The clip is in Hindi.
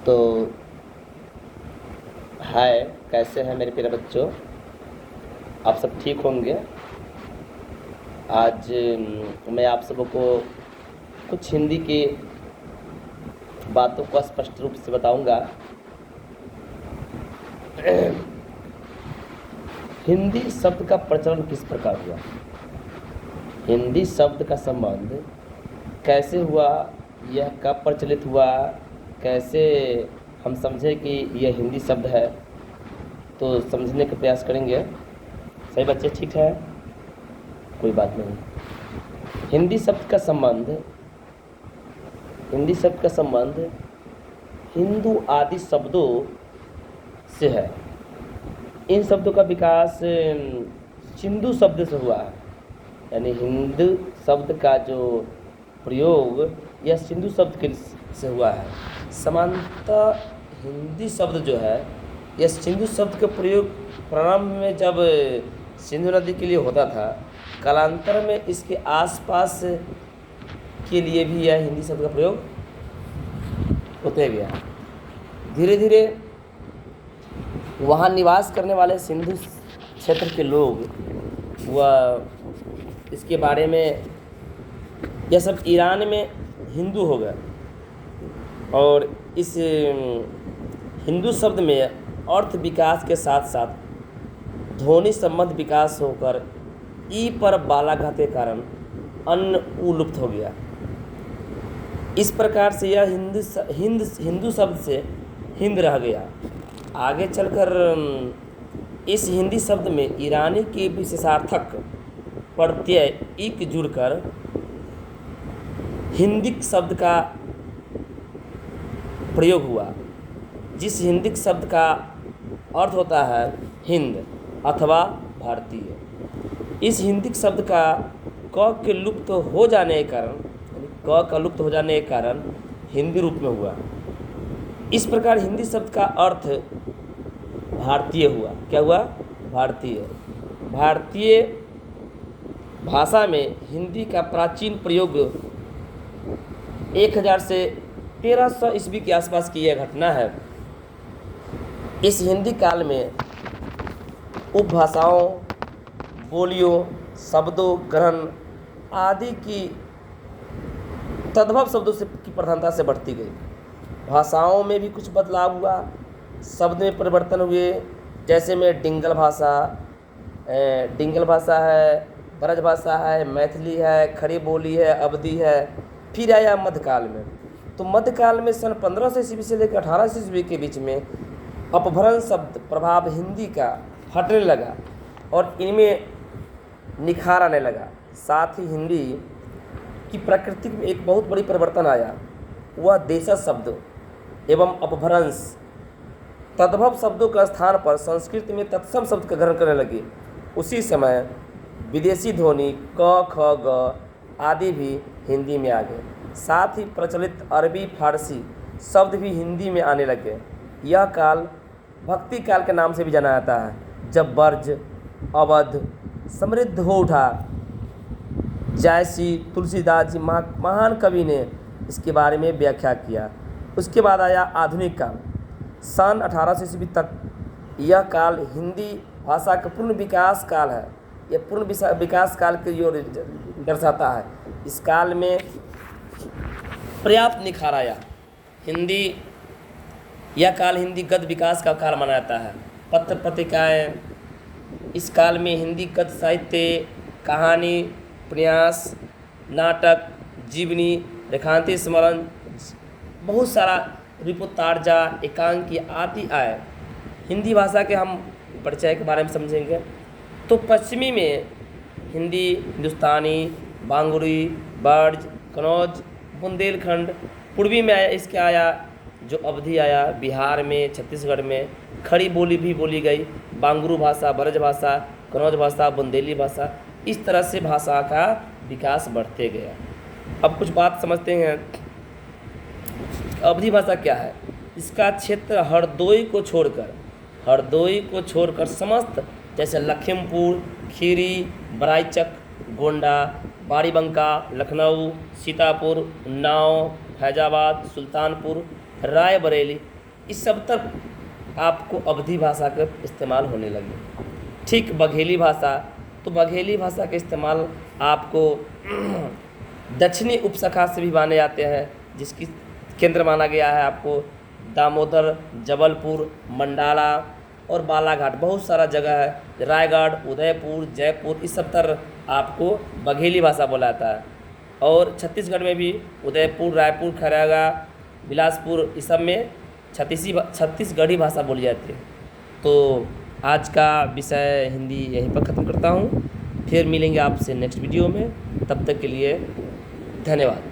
तो हाय, कैसे हैं मेरे प्यारे बच्चों? आप सब ठीक होंगे। आज मैं आप सबों को कुछ हिंदी की बातों को स्पष्ट रूप से बताऊंगा। हिंदी शब्द का प्रचलन किस प्रकार हुआ, हिंदी शब्द का संबंध कैसे हुआ, यह कब प्रचलित हुआ, कैसे हम समझे कि यह हिंदी शब्द है, तो समझने का प्रयास करेंगे। सही बच्चे, ठीक है, कोई बात नहीं। हिंदी शब्द का संबंध हिंदू आदि शब्दों से है। इन शब्दों का विकास सिंधु शब्द से हुआ है, यानी हिंदू शब्द का जो प्रयोग यह सिंधु शब्द के से हुआ है। सामान्यतः हिंदी शब्द जो है यह सिंधु शब्द का प्रयोग प्रारंभ में जब सिंधु नदी के लिए होता था, कालांतर में इसके आसपास के लिए भी यह हिंदी शब्द का प्रयोग होते गया। धीरे धीरे वहाँ निवास करने वाले सिंधु क्षेत्र के लोग वह इसके बारे में, यह सब ईरान में हिंदू हो गए और इस हिंदू शब्द में अर्थ विकास के साथ साथ ध्वनि संबंध विकास होकर ई पर बालाघात के कारण अन्न उ लुप्त हो गया। इस प्रकार से यह हिंदू शब्द से हिंद रह गया। आगे चलकर इस हिंदी शब्द में ईरानी के विशेषार्थक प्रत्यय इक जुड़कर हिंदिक शब्द का प्रयोग हुआ, जिस हिंदिक शब्द का अर्थ होता है हिंद अथवा भारतीय। इस हिंदिक शब्द का क के लुप्त हो जाने के कारण हिंदी रूप में हुआ। इस प्रकार हिंदी शब्द का अर्थ भारतीय हुआ। क्या हुआ? भारतीय भाषा में हिंदी का प्राचीन प्रयोग 1000 से 1300 ईस्वी के आसपास की यह घटना है। इस हिंदी काल में उपभाषाओं, बोलियों, शब्दों, ग्रहण आदि की तद्भव शब्दों से की प्रधानता से बढ़ती गई। भाषाओं में भी कुछ बदलाव हुआ, शब्द में परिवर्तन हुए। जैसे में डिंगल भाषा है, ब्रज भाषा है, मैथिली है, खड़ी बोली है, अवधी है। फिर आया मध्यकाल में। तो मध्यकाल में सन 1500 ईस्वी से लेकर 1800 ईस्वी के बीच में अपभ्रंश शब्द प्रभाव हिंदी का हटने लगा और इनमें निखार आने लगा। साथ ही हिंदी की प्रकृति में एक बहुत बड़ी परिवर्तन आया, वह देशज शब्द एवं अपभ्रंश तद्भव शब्दों का स्थान पर संस्कृत में तत्सम शब्द का ग्रहण करने लगे। उसी समय विदेशी ध्वनि क, ख, ग आदि भी हिंदी में आ गए। साथ ही प्रचलित अरबी फारसी शब्द भी हिंदी में आने लगे। यह काल भक्ति काल के नाम से भी जाना जाता है, जब ब्रज अवध समृद्ध हो उठा। जयसी तुलसीदास जी महान कवि ने इसके बारे में व्याख्या किया। उसके बाद आया आधुनिक काल। सन 1800 ईस्वी तक यह काल हिंदी भाषा का पूर्ण विकास काल है। यह पूर्ण विकास काल की ओर दर्शाता है। इस काल में पर्याप्त निखार आया। यह काल हिंदी गद्य विकास का काल माना जाता है। पत्र पत्रिकाएँ, इस काल में हिंदी गद्य साहित्य, कहानी, प्रयास, नाटक, जीवनी, रेखांती स्मरण, बहुत सारा रिपोर्तार्जा, एकांकी आदि आए। हिंदी भाषा के हम परिचय के बारे में समझेंगे। तो पश्चिमी में हिंदी, हिंदुस्तानी, बांगुरी, ब्रज, कन्नौज, बुंदेलखंड। पूर्वी में इसके आया जो अवधि आया, बिहार में, छत्तीसगढ़ में खड़ी बोली भी बोली गई। बांगुरू भाषा, ब्रज भाषा, कन्नौज भाषा, बुंदेली भाषा, इस तरह से भाषा का विकास बढ़ते गया। अब कुछ बात समझते हैं। अवधी भाषा क्या है? इसका क्षेत्र हरदोई को छोड़कर समस्त, जैसे लखीमपुर, खीरी, बराईचक, गोंडा, बाड़ीबंका, लखनऊ, सीतापुर, उन्नाव, फैजाबाद, सुल्तानपुर, रायबरेली, इस सब तक आपको अवधी भाषा का इस्तेमाल होने लगे। ठीक बघेली भाषा, तो बघेली भाषा का इस्तेमाल आपको दक्षिणी उपशाखा से भी माने जाते हैं, जिसकी केंद्र माना गया है आपको दामोदर, जबलपुर, मंडाला और बालाघाट, बहुत सारा जगह है, रायगढ़, उदयपुर, जयपुर, इस सब तर आपको बघेली भाषा बोला जाता है। और छत्तीसगढ़ में भी उदयपुर, रायपुर, खैरागा, बिलासपुर, इस सब में छत्तीसगढ़ी भाषा बोली जाती है। तो आज का विषय हिंदी यहीं पर ख़त्म करता हूँ, फिर मिलेंगे आपसे नेक्स्ट वीडियो में, तब तक के लिए धन्यवाद।